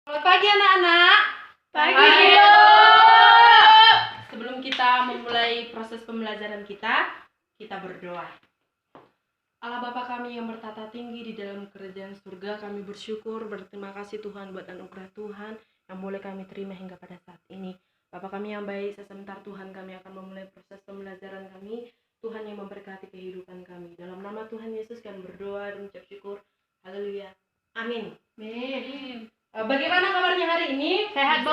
Selamat pagi anak-anak. Pagi, Bu. Bu. Sebelum kita memulai proses pembelajaran kita berdoa. Allah Bapa kami yang bertata tinggi di dalam kerajaan surga, kami bersyukur, berterima kasih Tuhan buat anugerah Tuhan yang boleh kami terima hingga pada saat ini. Bapa kami yang baik, sebentar Tuhan kami akan memulai proses pembelajaran kami. Tuhan yang memberkati kehidupan kami. Dalam nama Tuhan Yesus kami berdoa dan mengucap syukur. Haleluya. Amin. Amin. Bagaimana kabarnya hari ini? Sehat, Bu.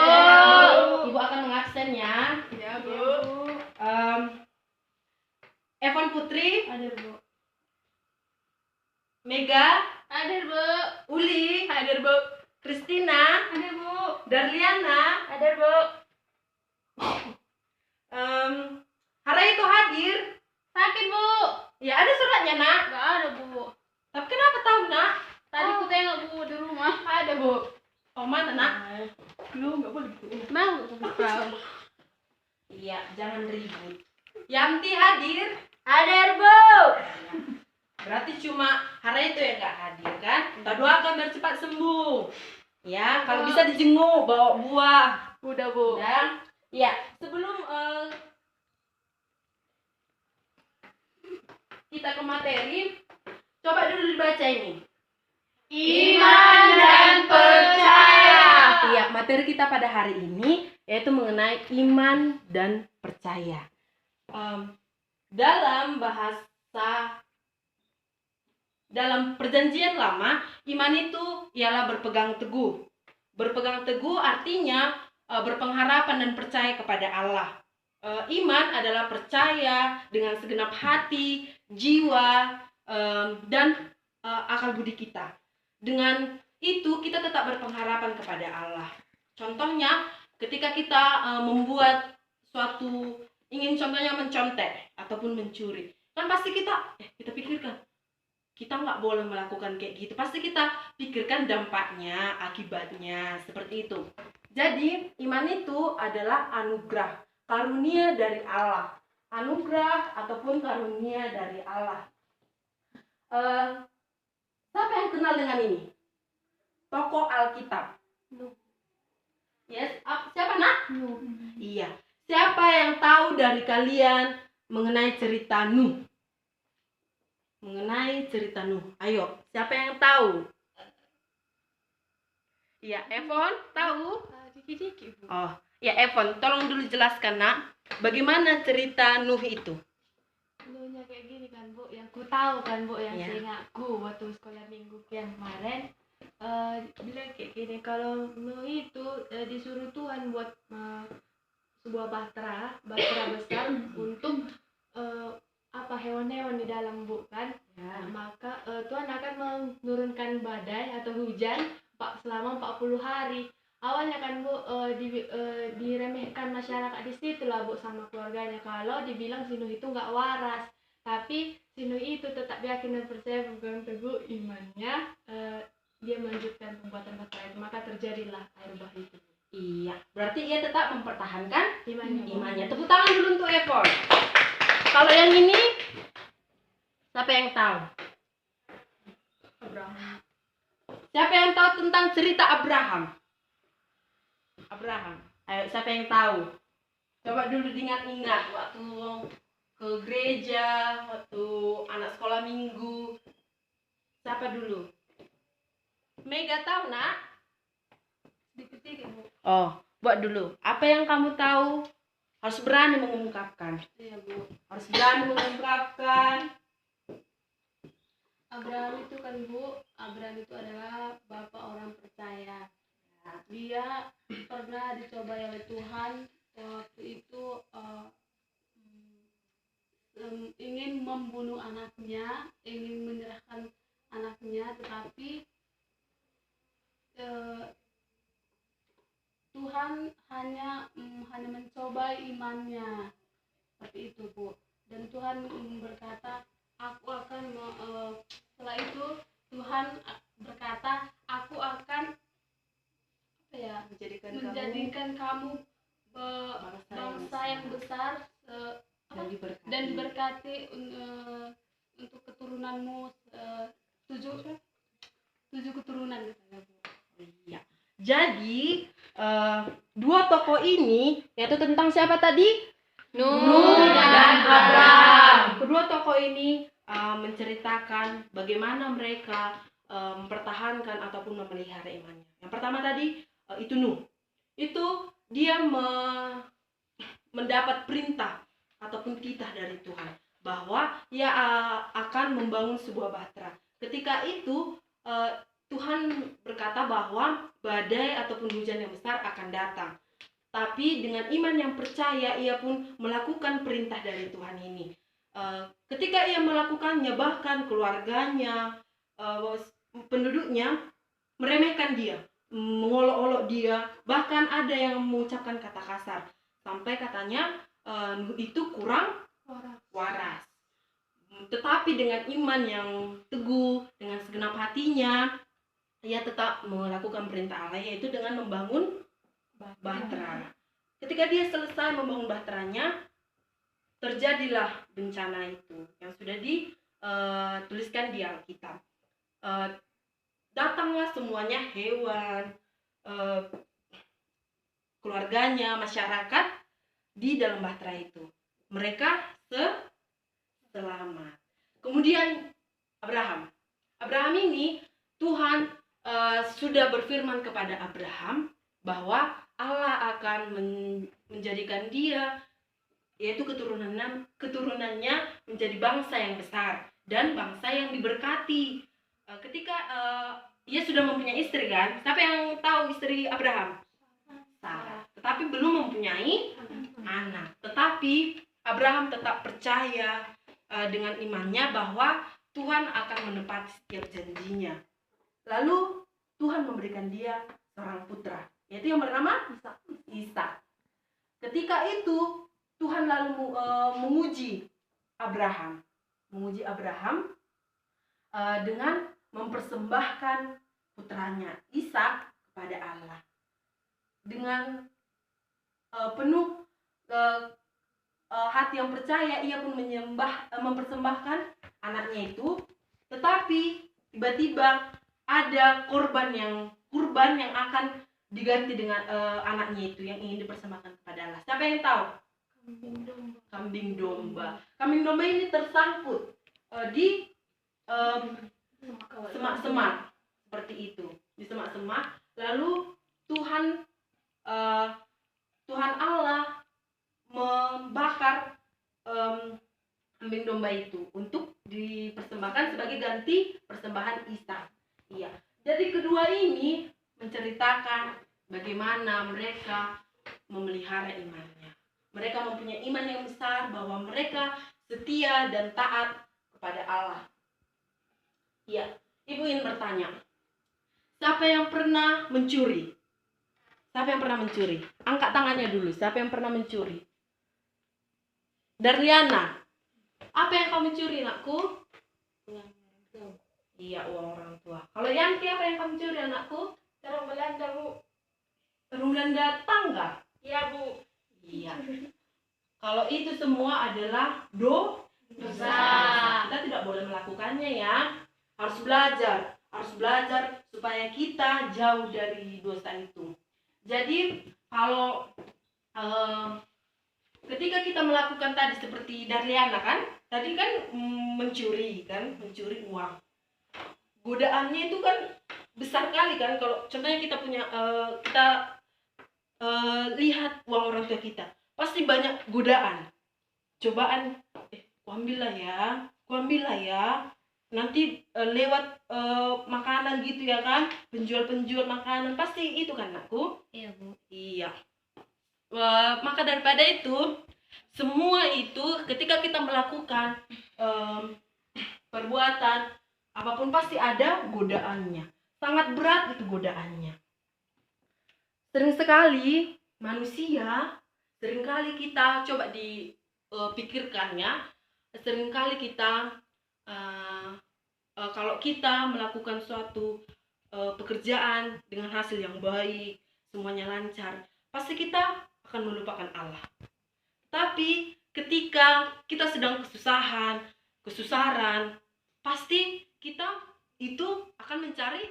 Ibu akan mengabsennya. Ya, Bu. Evan Putri, Hadir, Bu. Mega, Hadir, Bu. Uli, Hadir, Bu. Kristina, Hadir, Bu. Darliana, Hadir, Bu. Hara itu hadir. Sakit, Bu. Ya ada suratnya nak. Gak ada, Bu. Tapi kenapa tahu nak? Tadi ku tengok, Bu, di rumah. Ada, Bu. Oh mana nak? Lu nggak boleh gitu. Mau tahu. Iya, jangan ribut. Yanti hadir. Hadir, Bu. Berarti cuma Hara itu yang nggak hadir kan? Kita doakan biar cepat sembuh. Ya, kalau bisa dijenguk, bawa buah. Udah, Bu. Dan ya, sebelum kita ke materi, coba dulu dibaca ini. Iman dan percaya. Iya, materi kita pada hari ini yaitu mengenai iman dan percaya. Dalam perjanjian lama, iman itu ialah berpegang teguh. Berpegang teguh artinya berpengharapan dan percaya kepada Allah. Iman adalah percaya dengan segenap hati, jiwa, dan akal budi kita. Dengan itu kita tetap berpengharapan kepada Allah. Contohnya ketika kita membuat suatu, ingin contohnya mencontek ataupun mencuri, kan pasti kita pikirkan kita nggak boleh melakukan kayak gitu. Pasti kita pikirkan dampaknya, akibatnya, seperti itu. Jadi iman itu adalah anugerah, karunia dari Allah. Anugerah ataupun karunia dari Allah. Siapa yang kenal dengan ini? Tokoh Alkitab. Yes, siapa nak? Iya. Siapa yang tahu dari kalian mengenai cerita Nuh? Mengenai cerita Nuh. Ayo, siapa yang tahu? Iya, Evon tahu? Dikit-dikit, Bu. Oh, ya Evon, tolong dulu jelaskan nak, bagaimana cerita Nuh itu? Dulunya kayak gini kan, Bu, yang ku tahu kan, Bu, yang Iya. seingatku waktu sekolah minggu yang kemarin, bilang kayak gini, kalau Nuh itu disuruh Tuhan buat sebuah bahtera besar untuk hewan-hewan di dalam, Bu, kan. Ya. Nah, maka Tuhan akan menurunkan badai atau hujan selama 40 hari. Awalnya kan, Bu, diremehkan masyarakat di situ lah, Bu, sama keluarganya, kalau dibilang si Nuh itu nggak waras. Tapi si Nuh itu tetap yakin dan percaya, bukan teguh imannya, dia melanjutkan pembuatan bahtera itu, maka terjadilah air bah itu. Iya, berarti ia tetap mempertahankan Imannya. Tepuk tangan dulu untuk Evon. Kalau yang ini, siapa yang tahu? Abraham. Siapa yang tahu tentang cerita Abraham? Ayo, siapa yang tahu? Coba dulu diingat-ingat waktu ke gereja, waktu anak sekolah minggu. Siapa dulu? Mega tahu nak? Dikit-dikit, Bu. Oh, buat dulu. Apa yang kamu tahu? Harus berani mengungkapkan. Iya, Bu. Harus berani mengungkapkan. Abraham itu kan, Bu, Abraham itu adalah bapak orang percaya. Dia pernah dicobai oleh Tuhan waktu itu, ingin membunuh anaknya, ingin menyerahkan anaknya, tetapi Tuhan hanya mencobai imannya, seperti itu, Bu. Dan Tuhan berkata, aku akan setelah itu Tuhan berkata, aku akan menjadikan kamu bangsa yang besar dan diberkati untuk keturunanmu, 7 keturunan. Iya. Jadi dua tokoh ini yaitu tentang siapa tadi? Nuh dan Abraham. Kedua tokoh ini menceritakan bagaimana mereka mempertahankan ataupun memelihara imannya. Yang pertama tadi itu Nuh. Itu dia mendapat perintah ataupun titah dari Tuhan bahwa ia akan membangun sebuah bahtera. Ketika itu Tuhan berkata bahwa badai ataupun hujan yang besar akan datang. Tapi dengan iman yang percaya, ia pun melakukan perintah dari Tuhan ini. Ketika ia melakukannya, bahkan keluarganya, penduduknya meremehkan dia, mengolok-olok dia, bahkan ada yang mengucapkan kata kasar. Sampai katanya itu kurang waras. Tetapi dengan iman yang teguh, dengan segenap hatinya, ia tetap melakukan perintah Allah, yaitu dengan membangun bahtera. Ketika dia selesai membangun bahteranya, terjadilah bencana itu yang sudah dituliskan di Alkitab. Datanglah semuanya, hewan, keluarganya, masyarakat di dalam bahtera itu. Mereka selamat. Kemudian Abraham ini Tuhan sudah berfirman kepada Abraham bahwa Allah akan menjadikan dia, yaitu keturunannya menjadi bangsa yang besar dan bangsa yang diberkati. Ketika ia sudah mempunyai istri kan, siapa yang tahu istri Abraham? Sarah. Tetapi belum mempunyai anak. Tetapi Abraham tetap percaya dengan imannya bahwa Tuhan akan menepati setiap janjinya. Lalu Tuhan memberikan dia seorang putra, yaitu yang bernama Ishak. Ketika itu Tuhan lalu menguji Abraham dengan mempersembahkan putranya Ishak kepada Allah. Dengan penuh hati yang percaya, ia pun mempersembahkan anaknya itu. Tetapi tiba-tiba ada kurban yang akan diganti dengan anaknya itu yang ingin dipersembahkan kepada Allah. Siapa yang tahu? Kambing domba. Kambing domba ini tersangkut di semak-semak seperti itu, di semak-semak. Lalu Tuhan Allah membakar kambing domba itu untuk dipersembahkan sebagai ganti persembahan Ishak. Iya. Jadi kedua ini menceritakan bagaimana mereka memelihara imannya. Mereka mempunyai iman yang besar bahwa mereka setia dan taat kepada Allah. Iya. Ibu ingin bertanya, siapa yang pernah mencuri? Siapa yang pernah mencuri? Angkat tangannya dulu. Siapa yang pernah mencuri? Darliana, apa yang kamu curi, nakku? Iya, uang orang tua. Kalau Yanti, apa yang kamu curi, anakku? Sarung Belanda, Bu. Sarung Belanda tangga? Iya, Bu. Iya. Kalau itu semua adalah dosa. Kita tidak boleh melakukannya ya. Harus belajar supaya kita jauh dari dosa itu. Jadi kalau ketika kita melakukan tadi seperti Darliana kan, tadi kan mencuri uang. Godaannya itu kan besar kali kan. Kalau contohnya kita punya lihat uang orang tua kita, pasti banyak godaan, cobaan. Kuambillah ya. Nanti lewat makanan gitu ya kan, penjual makanan, pasti itu kan aku. Iya, Bu. Iya. Maka daripada itu, semua itu ketika kita melakukan perbuatan apapun pasti ada godaannya. Sangat berat itu godaannya. Sering sekali kita coba dipikirkannya, seringkali kita kalau kita melakukan suatu pekerjaan dengan hasil yang baik, semuanya lancar, pasti kita akan melupakan Allah. Tapi ketika kita sedang kesusaran, pasti kita itu akan mencari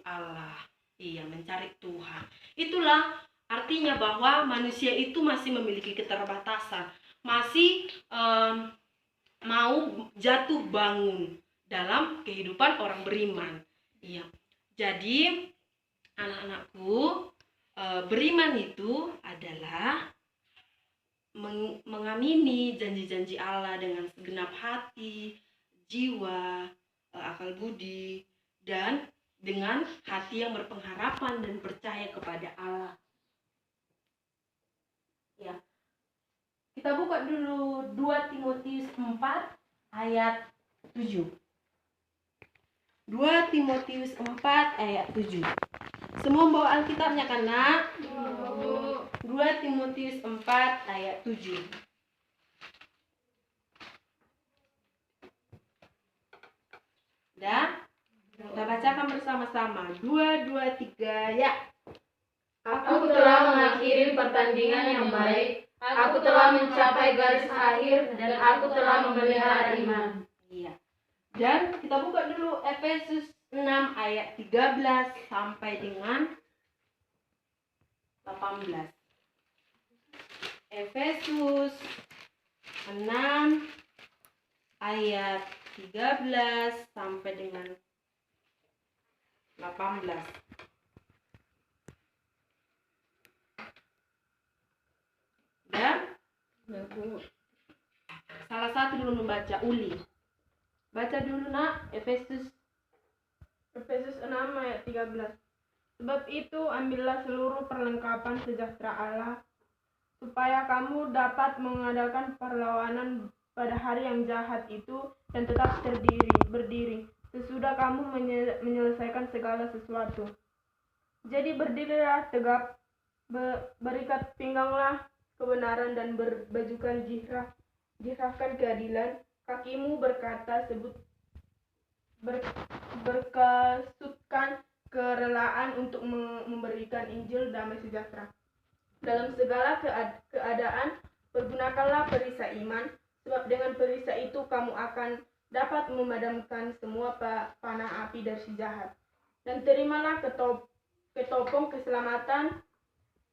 Allah. Iya, mencari Tuhan. Itulah artinya bahwa manusia itu masih memiliki keterbatasan, masih mau jatuh bangun dalam kehidupan orang beriman. Iya. Jadi anak-anakku, beriman itu adalah mengamini janji-janji Allah dengan segenap hati, jiwa, akal budi, dan dengan hati yang berpengharapan dan percaya kepada Allah. Ya. Kita buka dulu 2 Timotius 4 ayat 7. 2 Timotius 4 ayat 7. Semua bawa Alkitabnya kan, Nak? 2 Timotius 4 ayat 7. Dan kita bacakan bersama-sama. 2, 2, 3, ya. Aku telah mengakhiri pertandingan yang baik. Aku telah mencapai garis akhir dan aku telah memelihara iman. Iya. Dan kita buka dulu Efesus 6 ayat 13 sampai dengan 18. Efesus 6 ayat 13 sampai dengan 18. Dan salah satu dulu membaca, Uli. Baca dulu, Nak, Efesus 6 ayat 13. Sebab itu ambillah seluruh perlengkapan sejahtera Allah, supaya kamu dapat mengadakan perlawanan pada hari yang jahat itu dan tetap berdiri sesudah kamu menyelesaikan segala sesuatu. Jadi berdirilah tegap, berikat pingganglah kebenaran dan berbajukan jihahkan keadilan, kakimu berkasutkan kerelaan untuk memberikan Injil damai sejahtera. Dalam segala keadaan pergunakanlah perisai iman, sebab dengan perisai itu kamu akan dapat memadamkan semua panah api dari si jahat. Dan terimalah ketopong keselamatan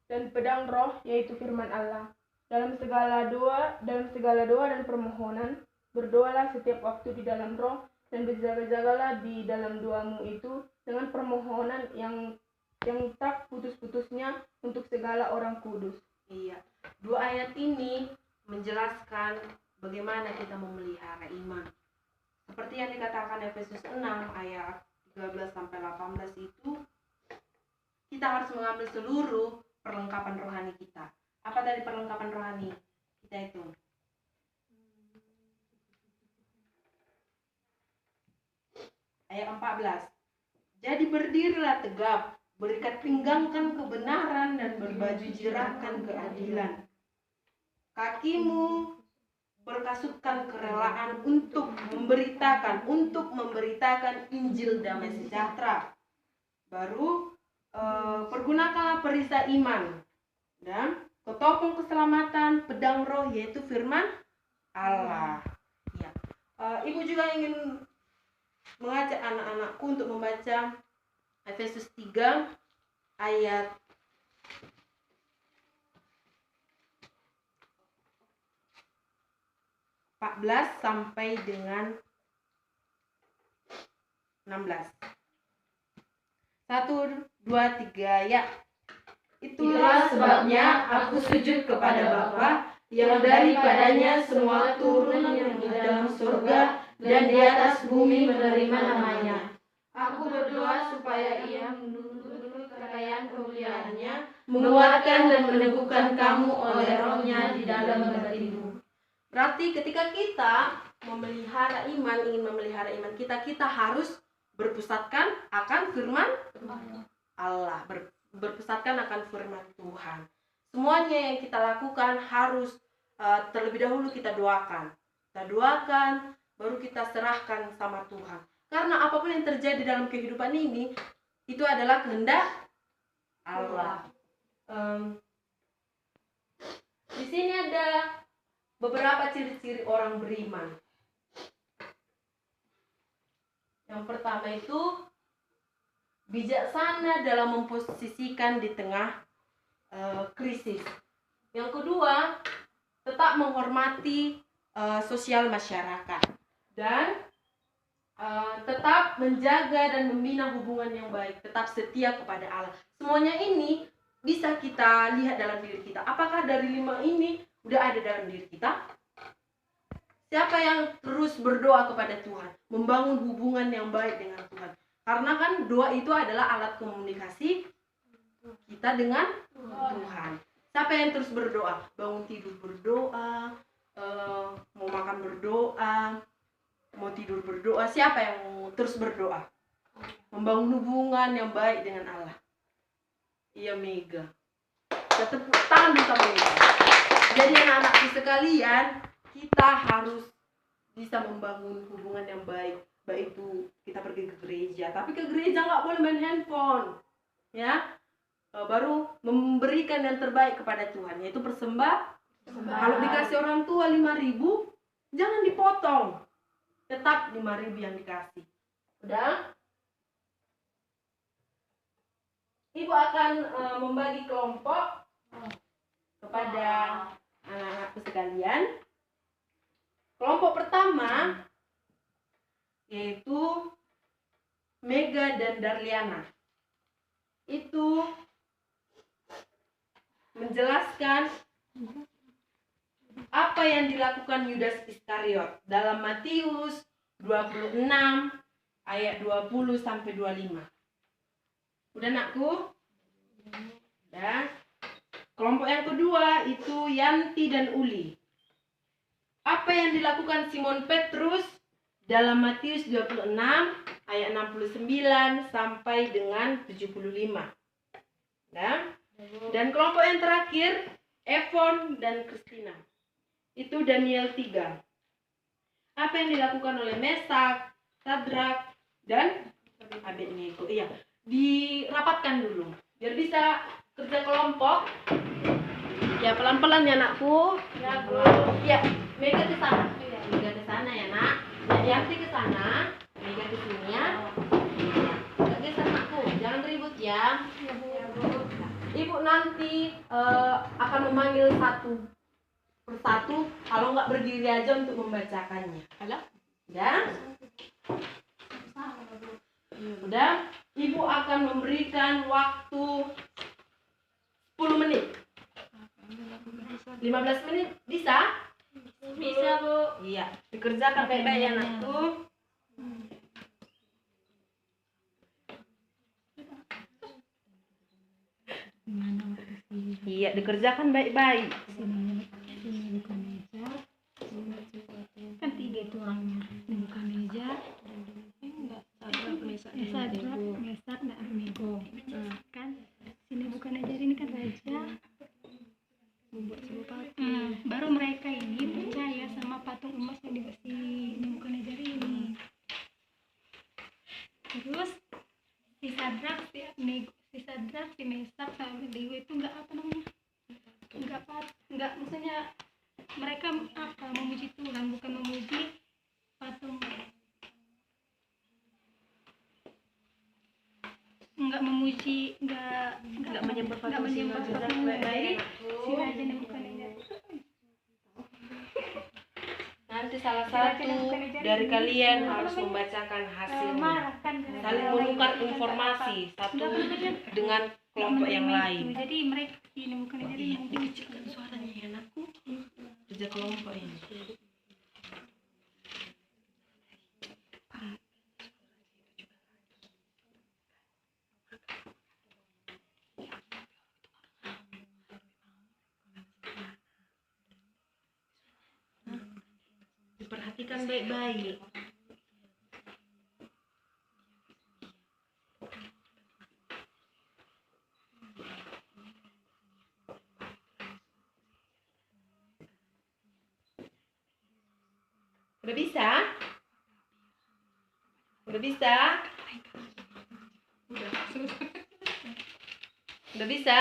dan pedang roh, yaitu firman Allah. Dalam segala doa dan permohonan berdoalah setiap waktu di dalam roh, dan berjaga-jagalah di dalam doamu itu dengan permohonan yang tak putus-putusnya untuk segala orang kudus. Iya. 2 ayat ini menjelaskan bagaimana kita memelihara iman. Seperti yang dikatakan Efesus 6 ayat 13 sampai 18 itu, kita harus mengambil seluruh perlengkapan rohani kita. Apa tadi perlengkapan rohani kita itu? Ayat 14. Jadi berdirilah tegap, berikat pinggangkan kebenaran dan berbaju jirahkan keadilan. Kakimu berkasutkan kerelaan untuk memberitakan Injil damai sejahtera. Baru pergunakanlah perisai iman dan ketopong keselamatan, pedang roh, yaitu firman Allah. Ya. Ibu juga ingin mengajak anak-anakku untuk membaca Efesus 3 ayat 14 sampai dengan 16. 1, 2, 3, ya. Itulah sebabnya aku sujud kepada Bapa, yang daripadanya semua turun yang di dalam surga dan di atas bumi menerima namanya. Aku berdoa supaya Ia menurut kekayaan kemuliaannya menguatkan dan meneguhkan kamu oleh Roh-Nya di dalam batinku. Berarti ketika kita memelihara iman, ingin memelihara iman kita harus berpusatkan akan firman Allah, berpusatkan akan firman Tuhan. Semuanya yang kita lakukan harus terlebih dahulu kita doakan. Kita doakan, baru kita serahkan sama Tuhan. Karena apapun yang terjadi dalam kehidupan ini, itu adalah kehendak Allah. Di sini ada beberapa ciri-ciri orang beriman. Yang pertama itu bijaksana dalam memposisikan di tengah krisis. Yang kedua, tetap menghormati sosial masyarakat dan tetap menjaga dan membina hubungan yang baik, tetap setia kepada Allah. Semuanya ini bisa kita lihat dalam diri kita. Apakah dari 5 ini udah ada dalam diri kita? Siapa yang terus berdoa kepada Tuhan, membangun hubungan yang baik dengan Tuhan? Karena kan doa itu adalah alat komunikasi kita dengan Tuhan. Siapa yang terus berdoa? Bangun tidur berdoa, mau makan berdoa, mau tidur berdoa. Siapa yang terus berdoa? Membangun hubungan yang baik dengan Allah. Iya, Mega. Kita tepuk tangan bersama Mega. Jadi anak-anakku sekalian, kita harus bisa membangun hubungan yang baik. Baik itu kita pergi ke gereja, tapi ke gereja nggak boleh main handphone, ya. Baru memberikan yang terbaik kepada Tuhan, yaitu persembahan. Kalau dikasih orang tua 5.000, jangan dipotong, tetap 5.000 yang dikasih. Udah? Ibu akan membagi kelompok kepada anak-anakku sekalian. Kelompok pertama yaitu Mega dan Darliana. Itu menjelaskan apa yang dilakukan Yudas Iskariot dalam Matius 26 ayat 20 sampai 25. Udah, Nakku? Udah. Kelompok yang kedua itu Yanti dan Uli. Apa yang dilakukan Simon Petrus dalam Matius 26 ayat 69 sampai dengan 75. Dan kelompok yang terakhir Evon dan Christina. Itu Daniel 3. Apa yang dilakukan oleh Mesak, Sadrak, dan Abednego? Iya, dirapatkan dulu biar bisa kerja kelompok. Ya, pelan-pelan ya, Nakku. Ya, Bu. Ya, Mega ke sana. Mega ke sana ya, Nak. Yanti ke sana, Mega ke sini ya. Gak geser, Nakku. Jangan ribut ya. Ibu nanti akan memanggil satu persatu, kalau nggak berdiri aja untuk membacakannya. Halo? Ya? Udah? Ibu akan memberikan waktu 10 menit. 15 menit bisa? Bisa, Bu. Iya, dikerjakan baik-baik ya, Nakku. Iya, dikerjakan baik-baik. Kan 3 itu orangnya. Ini bukan meja. Sadrak, Mesak, dan Abednego. Kan sini bukan ajar, ini kan raja. Baru mereka ini percaya sama patung emas yang dikasih Nebukadnezar ini. Terus si Sadrak, si Mesak, sama Abednego itu nggak maksudnya mereka memuji Tuhan, bukan memuji patung. Nggak menyembah patung. Jadi si raja Nebukadnezar Nanti salah satu dari kalian harus membacakan hasilnya. Saling menukar informasi satu dengan kelompok yang lain. Jadi mereka si Nebukadnezar ini mungkin Kecilkan suaranya ya, Nakku. Kerja kelompok ini. Diperhatikan baik-baik. Udah bisa? Udah bisa? Udah bisa?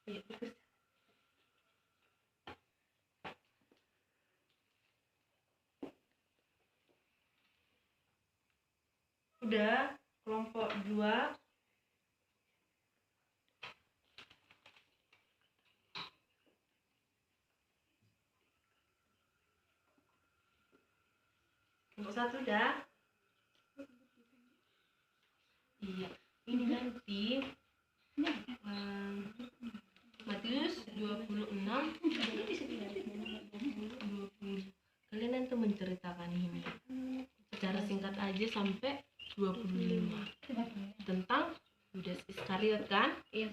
Iya, terus. Udah, kelompok 2. Kelompok 1 udah. Iya, ini nanti Matius 26 20. Kalian nanti menceritakan ini secara singkat aja sampai 25 tentang Yudas Iskariot kan? Iya.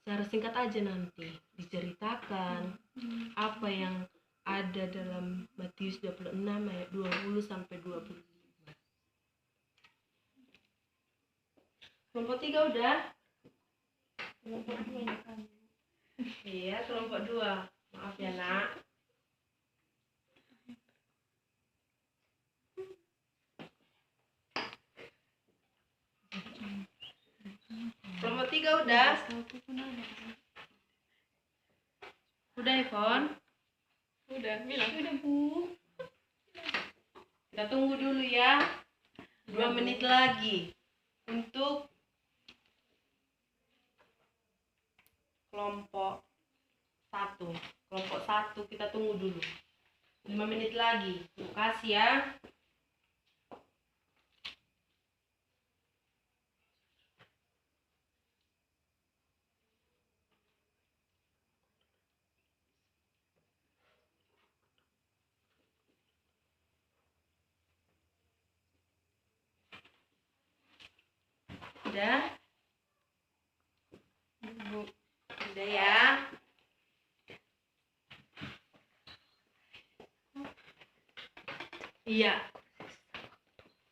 Secara singkat aja nanti diceritakan apa yang ada dalam Matius 26 ayat 20 sampai 25. Kelompok 3 udah? Kelompok 2 ya kan? Iya, kelompok 2. Maaf ya, Nak. Kelompok 3 udah? Udah, Ivon? Udah, bilang. Udah, Bu. Kita tunggu dulu ya. 2 menit lagi untuk kelompok 1. Kelompok 1 kita tunggu dulu. 5 menit lagi. Terima kasih ya. Udah? Udah ya? Iya.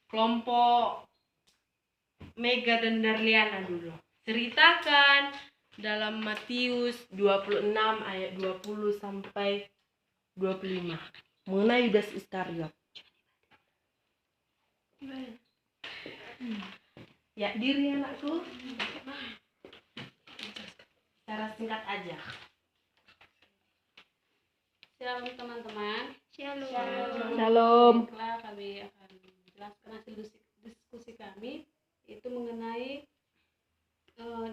Kelompok Mega dan Darliana dulu. Ceritakan dalam Matius 26 ayat 20 sampai 25 mengenai Yudas Iskariot. Ya, diri anakku. Secara singkat aja. Shalom teman-teman. Shalom. Baiklah, kami akan menjelaskan hasil diskusi kami itu mengenai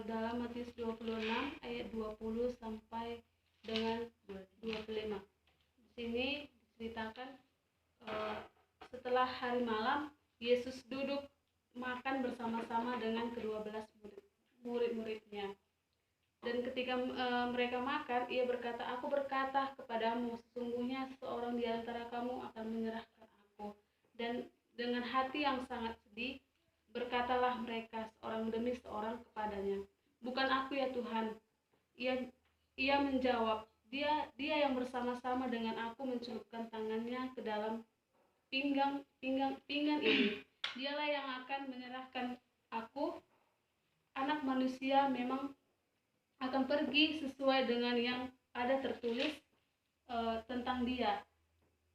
dalam Matius 26 ayat 20 sampai dengan 25. Di sini diceritakan setelah hari malam Yesus duduk makan bersama-sama dengan ke-12 murid-muridnya. Dan ketika mereka makan, ia berkata, "Aku berkata kepadamu, sesungguhnya seorang di antara kamu akan menyerahkan aku." Dan dengan hati yang sangat sedih, berkatalah mereka seorang demi seorang kepadanya, "Bukan aku ya Tuhan." Ia menjawab, Dia yang bersama-sama dengan aku mencelupkan tangannya ke dalam pinggan ini. Dialah yang akan menyerahkan aku. Anak manusia memang akan pergi sesuai dengan yang ada tertulis tentang dia.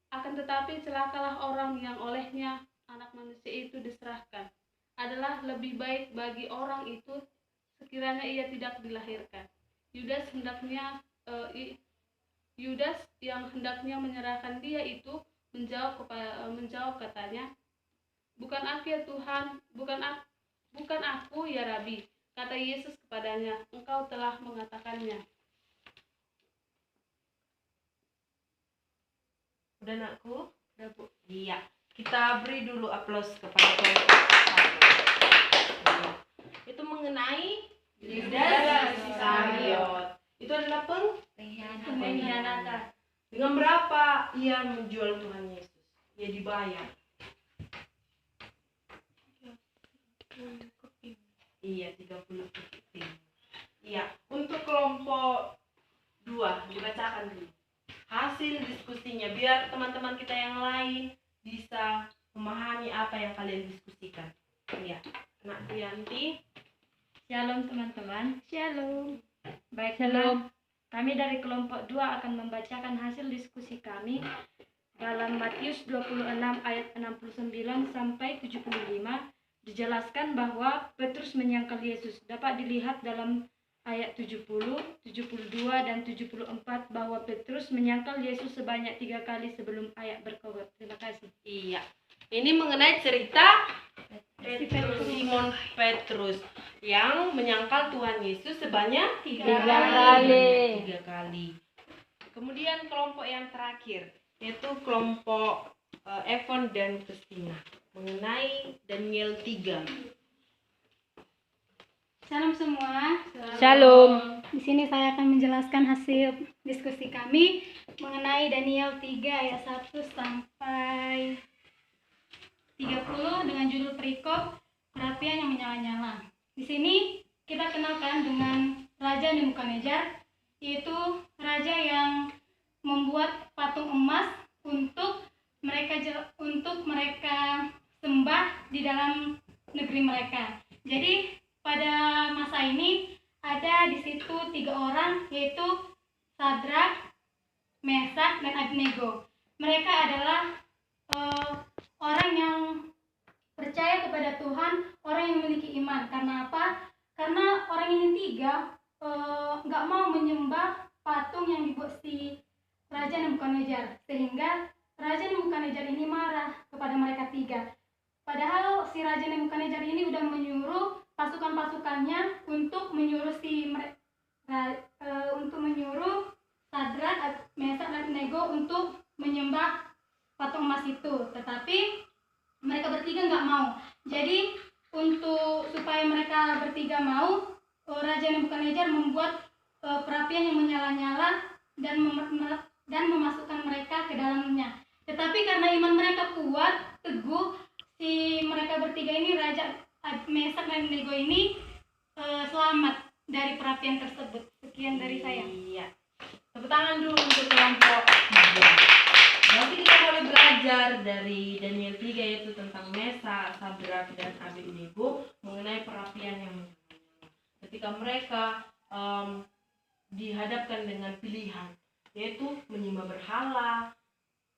Akan tetapi celakalah orang yang olehnya anak manusia itu diserahkan. Adalah lebih baik bagi orang itu sekiranya ia tidak dilahirkan. Yudas yang hendaknya menyerahkan dia itu menjawab katanya, "Bukan aku ya Tuhan, bukan aku ya Rabi." Kata Yesus kepadanya, "Engkau telah mengatakannya." Udah, Nakku? Udah, Bu? Iya. Kita beri dulu aplaus kepada kelompok 1. Iya. Itu mengenai Yudas Iskariot. Itu adalah pengkhianatan. Dengan berapa ia menjual Tuhan Yesus? Ia dibayar. Iya, 30 keping. Iya, untuk kelompok 2 dibacakan dulu hasil diskusinya biar teman-teman kita yang lain bisa memahami apa yang kalian diskusikan. Iya, Nak Yanti. Shalom teman-teman. Shalom. Baiklah, kami dari kelompok 2 akan membacakan hasil diskusi kami dalam Matius 26 ayat 69 sampai 75. Dijelaskan bahwa Petrus menyangkal Yesus. Dapat dilihat dalam ayat 70, 72, dan 74 bahwa Petrus menyangkal Yesus sebanyak 3 kali sebelum ayat berikut. Terima kasih. Iya. Ini mengenai cerita Simon Petrus yang menyangkal Tuhan Yesus sebanyak 3 kali. 3 kali. Kemudian kelompok yang terakhir yaitu kelompok Evan dan Christina mengenai Daniel 3. Salam semua. Shalom. Di sini saya akan menjelaskan hasil diskusi kami mengenai Daniel 3 ayat 1 sampai 30 dengan judul perikop perapian yang menyala-nyala. Di sini kita kenalkan dengan Raja Nebukadnezar, yaitu raja yang membuat patung emas untuk mereka sembah di dalam negeri mereka. Jadi pada masa ini ada di situ 3 orang, yaitu Sadrak, Mesak, dan Abednego. Mereka adalah orang yang percaya kepada Tuhan, orang yang memiliki iman. Karena apa? Karena orang ini 3 nggak mau menyembah patung yang dibuat si Raja Nebukadnezar, sehingga Raja Nebukadnezar ini marah kepada mereka 3. Padahal si Raja Nebukadnezar ini udah menyuruh pasukan-pasukannya untuk menyuruh Sadrak, Mesak, dan Abednego untuk menyembah patung emas itu. Tetapi mereka bertiga nggak mau. Jadi supaya mereka bertiga mau, Raja Nebukadnezar membuat perapian yang menyala-nyala dan memasukkan mereka ke dalamnya. Tetapi karena iman mereka kuat, teguh, si mereka bertiga ini, Raja Mesak dan Abednego ini selamat dari perapian tersebut. Sekian dari saya. Iya. Tepuk tangan dulu untuk kelompok 3. Nanti kita boleh belajar dari Daniel 3 yaitu tentang Mesak, Sadrak, dan Abednego mengenai perapian yang menyala-nyala. Ketika mereka dihadapkan dengan pilihan, yaitu menyembah berhala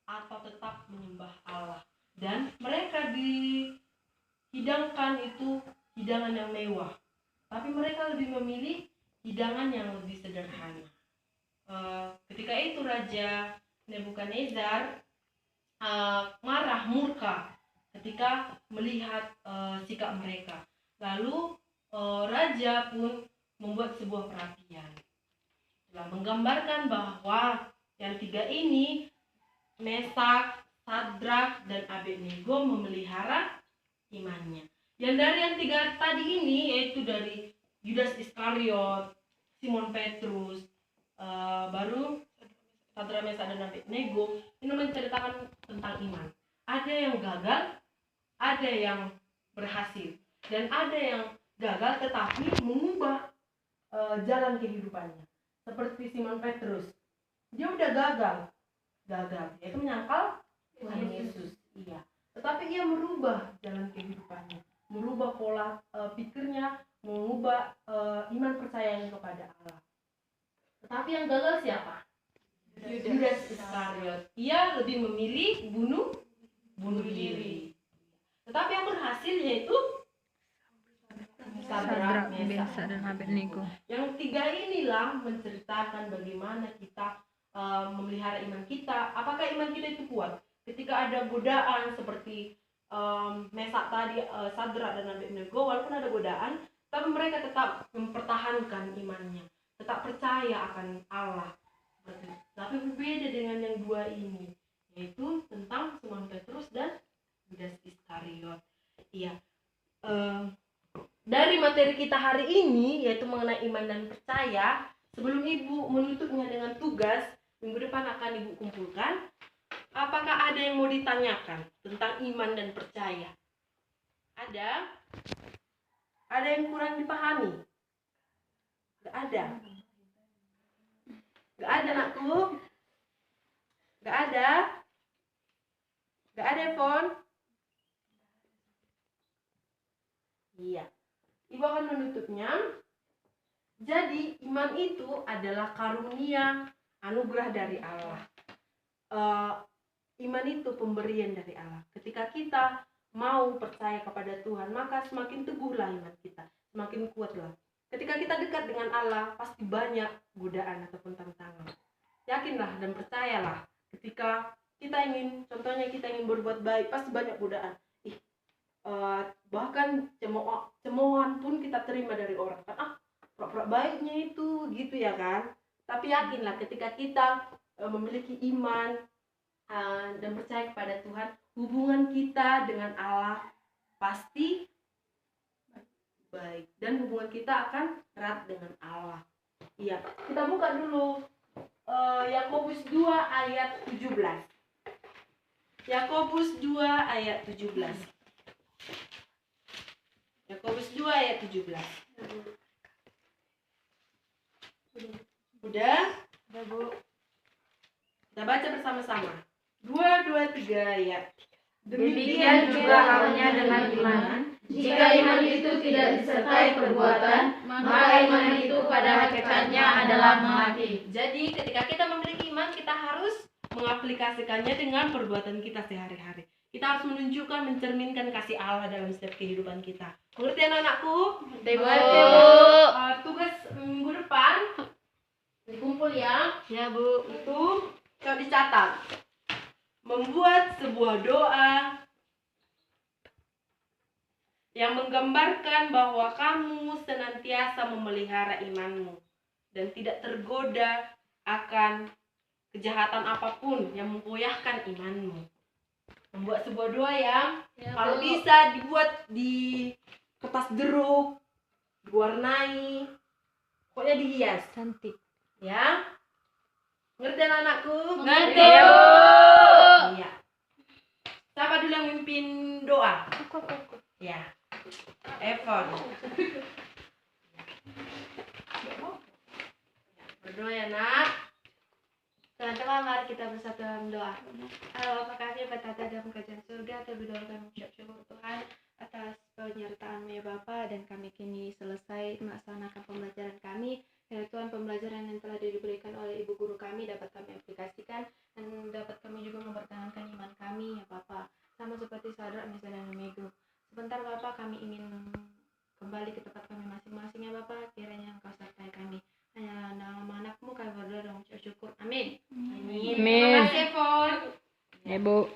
atau tetap menyembah Allah. Dan mereka dihidangkan itu hidangan yang mewah, tapi mereka lebih memilih hidangan yang lebih sederhana. Ketika itu Raja Nebukadnezar marah, murka ketika melihat sikap mereka. Lalu raja pun membuat sebuah perapian, telah menggambarkan bahwa yang 3 ini, Mesak, Sadrak, dan Abednego, memelihara imannya. Yang dari yang 3 tadi ini, yaitu dari Yudas Iskariot, Simon Petrus, baru Sadrak, Mesak, dan Abednego, ini menceritakan tentang iman. Ada yang gagal, ada yang berhasil, dan ada yang gagal tetapi mengubah jalan kehidupannya. Seperti Simon Petrus, dia udah gagal, yaitu menyangkal Tuhan Yesus. Iya. Tetapi ia merubah jalan kehidupannya, merubah pola pikirnya, mengubah iman percayanya kepada Allah. Tetapi yang gagal siapa? Yudas Iskariot. Ia lebih memilih bunuh diri. Tetapi yang berhasil yaitu Sadrak, Mesak, dan Abednego. Yang 3 inilah menceritakan bagaimana kita memelihara iman kita. Apakah iman kita itu kuat? Ketika ada godaan seperti Mesak tadi, Sadrak dan Abednego, walaupun ada godaan, tapi mereka tetap mempertahankan imannya, tetap percaya akan Allah. Tapi berbeda dengan yang 2 ini, yaitu tentang Simon Petrus dan Yudas Iskariot. Iya. Dari materi kita hari ini, yaitu mengenai iman dan percaya, sebelum Ibu menutupnya dengan tugas, minggu depan akan Ibu kumpulkan. Apakah ada yang mau ditanyakan tentang iman dan percaya? Ada? Ada yang kurang dipahami? Gak ada? Gak ada, nakku? Gak ada? Gak ada, Fon? Iya. Ibu akan menutupnya. Jadi iman itu adalah karunia, anugerah dari Allah. Iman itu pemberian dari Allah. Ketika kita mau percaya kepada Tuhan, maka semakin teguhlah iman kita, semakin kuatlah. Ketika kita dekat dengan Allah, pasti banyak godaan ataupun tantangan. Yakinlah dan percayalah, ketika kita ingin, contohnya kita ingin berbuat baik, pasti banyak godaan. Bahkan cemoohan pun kita terima dari orang kan, pura-pura baiknya itu, gitu ya kan. Tapi yakinlah, ketika kita memiliki iman dan percaya kepada Tuhan, hubungan kita dengan Allah pasti baik dan hubungan kita akan erat dengan Allah. Iya, kita buka dulu Yakobus 2 ayat 17. Yakobus 2 ayat 17. Yakobus 2 ayat 17. Udah? Udah, Bu. Kita baca bersama-sama. 2, 2, 3 ayat. Demikian juga halnya dengan iman. Jika iman itu tidak disertai perbuatan, maka iman itu pada hakikatnya adalah mati. Jadi ketika kita memiliki iman, kita harus mengaplikasikannya dengan perbuatan kita sehari-hari. Kita harus menunjukkan, mencerminkan kasih Allah dalam setiap kehidupan kita. Mengerti anak-anakku? Tugas minggu depan dikumpul ya. Ya, Bu. Itu coba dicatat. Membuat sebuah doa yang menggambarkan bahwa kamu senantiasa memelihara imanmu dan tidak tergoda akan kejahatan apapun yang menggoyahkan imanmu. Membuat sebuah doa yang kalau bisa dibuat di kertas jeruk, diwarnai, pokoknya dihias. Cantik. Ya, ngerti anak-anakku? Ngerti, Ya. Bu. Iya. Siapa dulu yang mimpin doa? Aku. Ya, Evon. Berdoa ya nak. Teman-teman, mari kita bersatu dalam doa. Allah, Bapa kami bertata dalam kerajaan surga, terlebih dahulu kami mengucap syukur Tuhan atas penyertaan-Mu ya Bapa, dan kami kini selesai melaksanakan pembelajaran kami. Ya Tuhan, pembelajaran yang telah diberikan oleh Ibu Guru kami dapat kami aplikasikan dan dapat kami juga mempertahankan iman kami ya Bapa. Sama seperti Sadrak, Mesa, dan Mego. Sebentar Bapa, kami ingin kembali ke tempat kami masing-masing ya Bapa. Kiranya Engkau sertai kami. Hanya nama anak-Mu kami berdoa dan mengucap syukur. Amin. Terima kasih Evon. Ya, Bu.